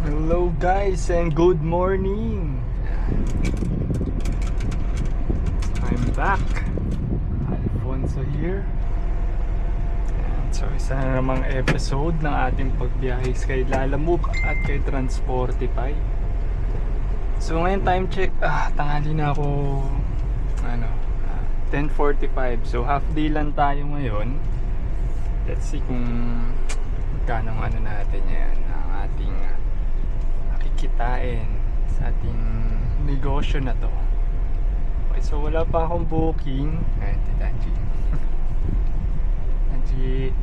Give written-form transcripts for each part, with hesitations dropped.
Hello guys and good morning. I'm back. Alfonso here. And so isa na namang episode ng ating pagbiyahe kay Lalamove at kay Transportify. So ngayon time check, tanghali na ako 10:45. So half day lang tayo ngayon. Let's see kung magkano natin yan, ang ating kitain sa ating negosyo na to. Okay, so wala pa akong booking. Ayan, si Tanji. Tanji.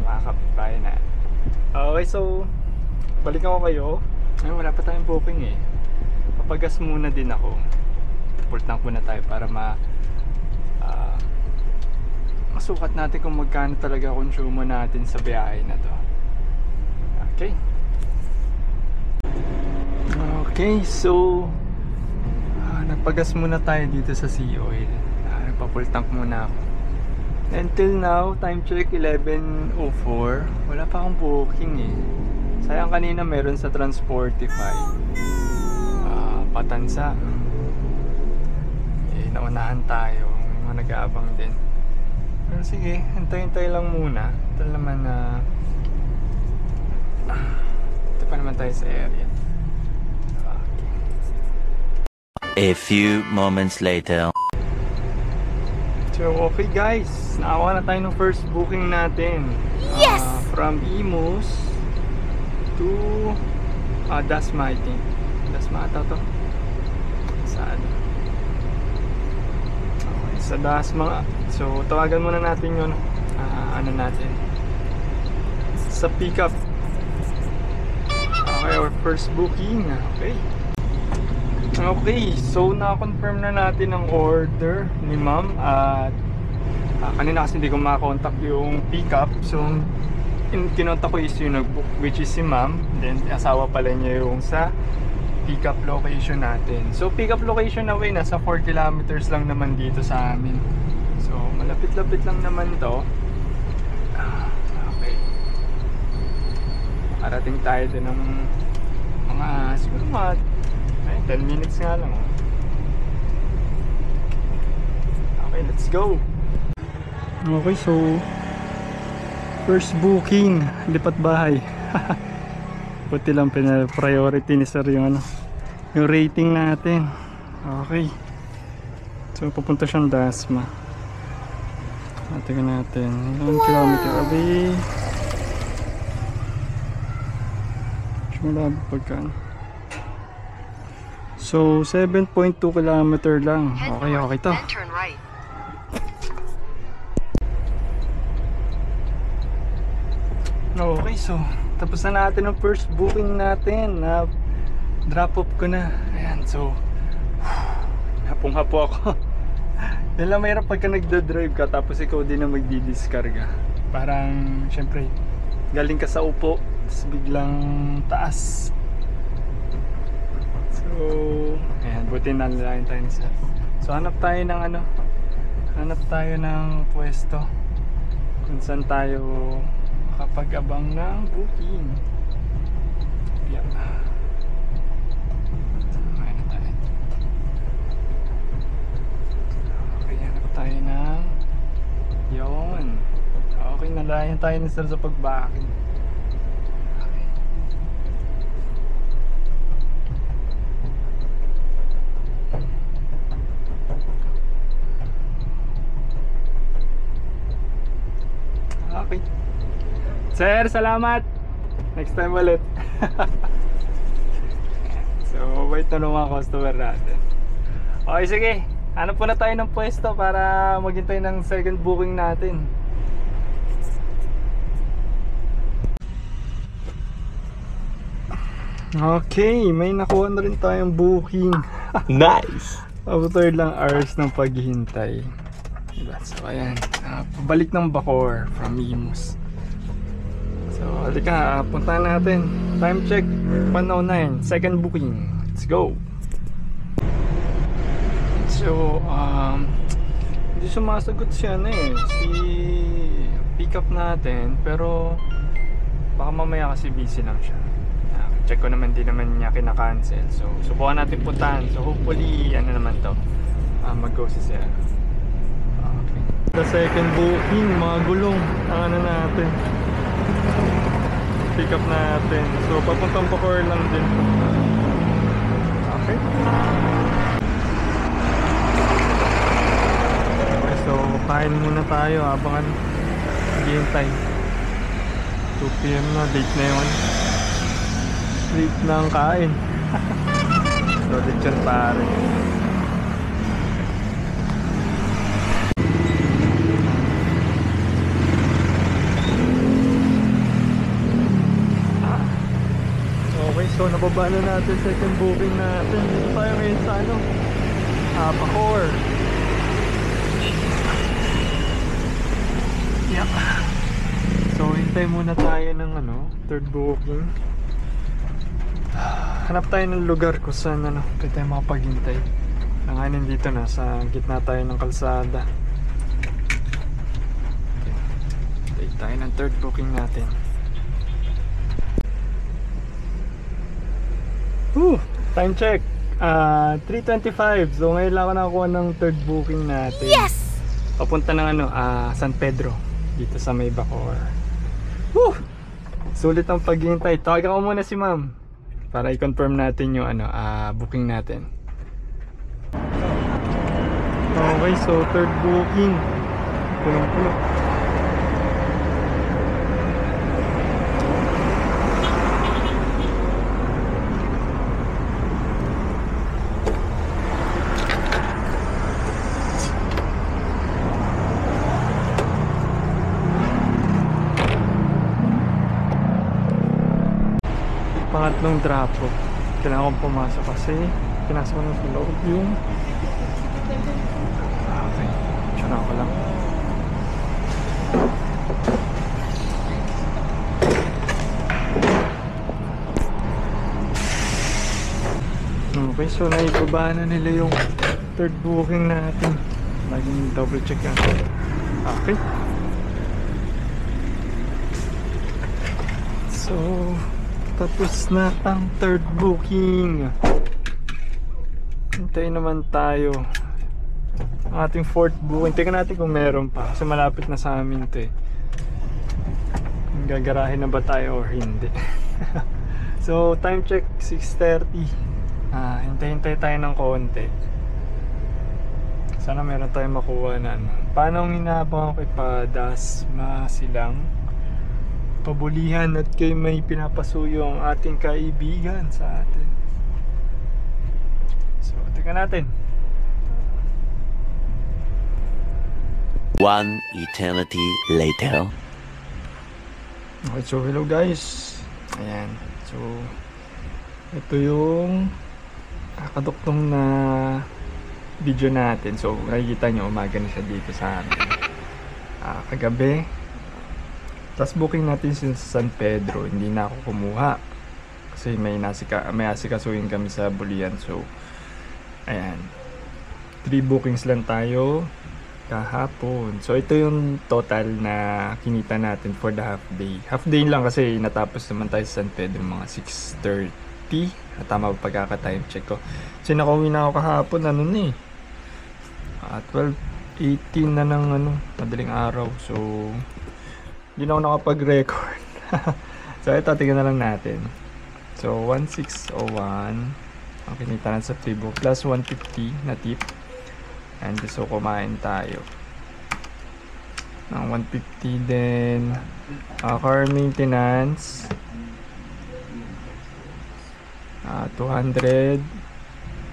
Mga kapitbahay na. Okay, so balikan ko kayo. Ay, wala pa tayong booking eh. Papagas muna din ako. Full tank muna tayo para masukat natin kung magkano talaga konsumo natin sa biyahe na to. Okay. Okay, so nagpagas muna tayo dito sa Sea Oil. Nagpa-full tank muna ako. Until now, time check 11:04. Wala pa akong booking eh. Sayang, kanina meron sa Transportify. Patansa. Eh, naunahan tayo. May mga nag-aabang din. Pero sige, hintay-hintay lang muna. Ito naman ito pa naman tayo sa area. A few moments later. So okay guys, nakakuha na tayo ng first booking natin. Yes! From Imus to Dasma, I think. Dasma ata to. Saan? Okay, sa Dasma. So tawagan muna natin yun. Natin sa pickup. Okay, our first booking. Okay, so na-confirm na natin ang order ni ma'am. At kanina kasi hindi ko makakontak yung pickup. So kinontak ko is yung nag-book, which is si ma'am. Then asawa pala niya yung sa pickup location natin. So pickup location na way, nasa 4 kilometers lang naman dito sa amin. So malapit-lapit lang naman to. Okay, makarating tayo din ng mga siguro mga 10 minutes nga lang. Okay, let's go. Okay, so first booking, lipat bahay. Buti lang priority ni sir yung yung rating natin. Okay, so pupunta siyang Dasma. Tingnan natin ilang kilometer away. Malabo pagkaan. So 7.2 kilometer lang. Okay to. Okay, so tapos na natin ang first booking natin. Na drop off ko na. Ayan, so hapong-hapo ako. Yan lang mahirap pagka nagda-drive ka tapos ikaw din na magdidiskarga. Parang syempre galing ka sa upo tapos biglang taas. So ayan, buti na lang tayo sa. So hanap tayo ng pwesto kung saan tayo makapag-abang ng booking. Yeah. Tayo ng yun. Okay, nalayan tayo ni sir sa pagbaking. Okay, sir, salamat. Next time ulit. So wait na ng mga customer natin. Okay, sige, hanap po na tayo ng pwesto para maghintay ng second booking natin. Okay, may nakuha na rin tayong booking. Nice! After lang hours ng paghihintay. Diba? So ayan, pabalik ng Bacoor from Imus. So halika, puntahan natin. Time check 1:09, second booking. Let's go. So hindi sumasagot siya si pick up natin, pero Baka mamaya kasi busy lang siya. Check ko naman, din naman niya kinakancel. So subukan natin puntahan. So hopefully ano naman to, mag-go si Sir. Okay. The second booking, mga gulong ang ano natin, pick up natin. So papuntang Bacoor lang din. Okay. Okay, so kain muna tayo habang hintay. 2 PM na, date na yun. Late na ang kain. So lechon pare. Okay, so nababa na natin second booking natin. Dito tayo ngayon sa ano, Bacoor. Yep. So hintay muna tayo ng ano, third booking. Hanap tayo ng lugar kung saan ano, pwede tayo makapaghintay. Nanganin dito na, sa gitna tayo ng kalsada. Okay. Hintay tayo ng third booking natin. Time check, 3:25. So ngayon lang ako nakakuha ng third booking natin. Yes! Papunta ng ano, San Pedro, dito sa may Bacoor. Sulit ang paghihintay. Tawagan ko muna si ma'am para i-confirm natin yung ano, booking natin. Okay, so third booking. Punong-puno. Pangatlong drop-off. Kailangan kong pumasok kasi pinasok ko na sa loob yung okay, tsura ko lang. Okay, so naibaba na nila yung third booking natin. Laging double check yan. Okay, so tapos na ang third booking. Hintayin naman tayo ang ating fourth booking. Tingnan natin kung meron pa kasi malapit na sa amin to eh. Gagarahin na ba tayo or hindi. So time check 6:30. Hintay-hintay tayo ng konti. Sana meron tayong makuha na ano. Paano hinabang ako kay Padasma silang pabulihan at kay may pinapasuyo ang ating kaibigan sa atin. So, tingnan natin. One eternity later. Okay, so hello guys. Ayan. So, ito yung kakaduktong na video natin. So, nakikita nyo, umaga na siya dito sa amin. Kagabi. Tapos booking natin sa San Pedro. Hindi na ako kumuha kasi may asikasuhin kami sa Bulian. So ayan, 3 bookings lang tayo kahapon. So ito yung total na kinita natin for the half day. Half day lang kasi natapos naman tayo sa San Pedro mga 6:30. Tama ba pagkaka-time check ko? Kasi nakauwi na ako kahapon ano na eh, 12:18 na ng ano, madaling araw. So hindi na ako nakapag-record. So ito, tingnan na lang natin. So 1601 ang kinita na sa pre-book plus 150 na tip. And so kumain tayo ng 150 din. Car maintenance 200.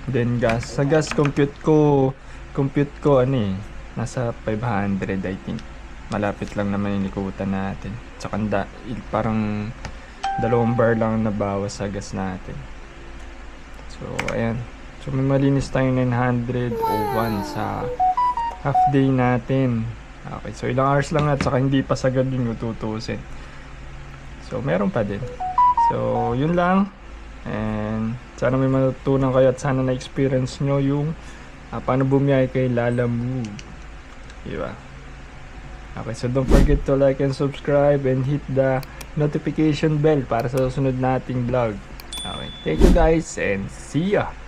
Then gas. Sa gas compute ko ano eh, nasa 500 I think. Malapit lang naman yung ikutan natin. Tsaka parang 2 bar lang nabawas sa gas natin. So ayan. So may malinis tayong 901 sa half day natin. Okay, so ilang hours lang at saka hindi pa sagad yung tutusin. So meron pa din. So yun lang. And sana may matutunan kayo at sana na-experience nyo yung paano bumiyahe kay Lalamove. Diba? Okay, so don't forget to like and subscribe and hit the notification bell para sa susunod nating vlog. Okay. Thank you guys and see ya!